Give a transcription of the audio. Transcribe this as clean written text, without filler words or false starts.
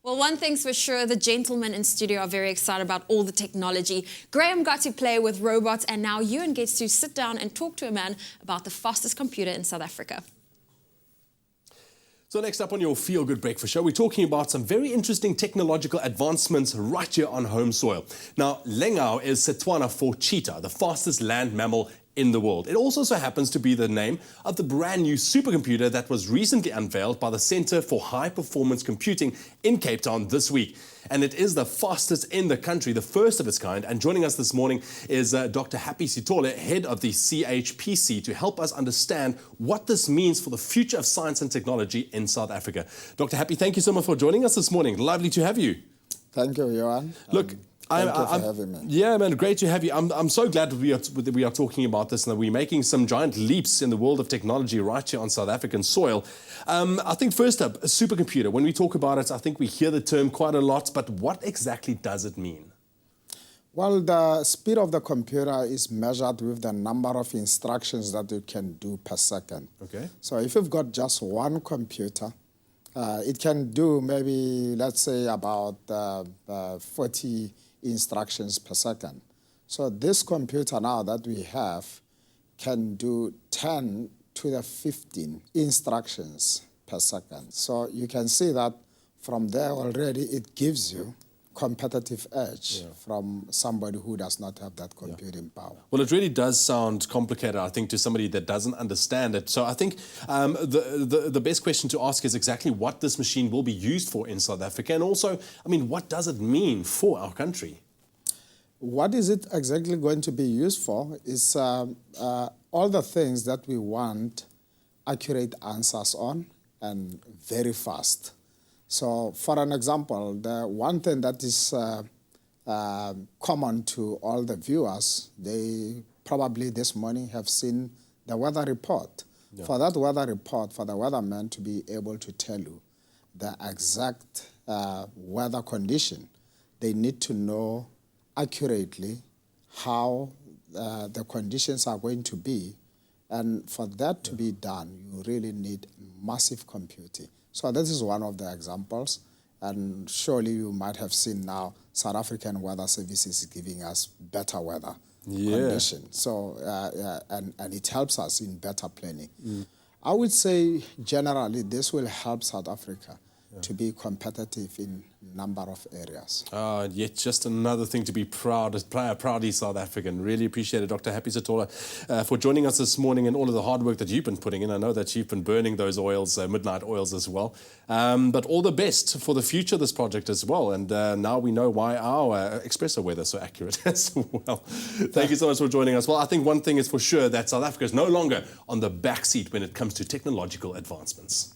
Well, one thing's for sure, the gentlemen in studio are very excited about all the technology. Graham got to play with robots, and now Ewan gets to sit down and talk to a man about the fastest computer in South Africa. So next up on your Feel Good Breakfast Show, we're talking about some very interesting technological advancements right here on home soil. Now, Lengau is Setswana for cheetah, the fastest land mammal in the world. It also so happens to be the name of the brand new supercomputer that was recently unveiled by the Centre for High Performance Computing in Cape Town this week. And it is the fastest in the country, the first of its kind. And joining us this morning is Dr. Happy Sitole, head of the CHPC, to help us understand what this means for the future of science and technology in South Africa. Dr. Happy, thank you so much for joining us this morning. Lovely to have you. Thank you, Ewan. Look, Thank you for having me. Yeah, man, great to have you. I'm so glad that we are talking about this and that we're making some giant leaps in the world of technology right here on South African soil. I think first up, a supercomputer. When we talk about it, I think we hear the term quite a lot, but what exactly does it mean? Well, the speed of the computer is measured with the number of instructions that you can do per second. Okay. So if you've got just one computer, it can do maybe, let's say, about 40 instructions per second. So this computer now that we have can do 10 to the 15 instructions per second. So you can see that from there already it gives you competitive edge from somebody who does not have that computing power. Well, it really does sound complicated, I think, to somebody that doesn't understand it. So I think the best question to ask is exactly what this machine will be used for in South Africa. And also, I mean, what does it mean for our country? What is it exactly going to be used for is all the things that we want accurate answers on and very fast. So for an example, the one thing that is common to all the viewers, they probably this morning have seen the weather report. Yeah. For that weather report, for the weatherman to be able to tell you the exact weather condition, they need to know accurately how the conditions are going to be. And for that to be done, you really need massive computing. So this is one of the examples, and surely you might have seen now South African Weather Services giving us better weather conditions. So, and it helps us in better planning. I would say generally this will help South Africa to be competitive in a number of areas. Yet just another thing to be proudly South African. Really appreciate it, Dr. Happy Sitole, for joining us this morning and all of the hard work that you've been putting in. I know that you've been burning those oils, midnight oils as well. But all the best for the future of this project as well. And now we know why our Expresso weather is so accurate as well. Thank you so much for joining us. Well, I think one thing is for sure that South Africa is no longer on the back seat when it comes to technological advancements.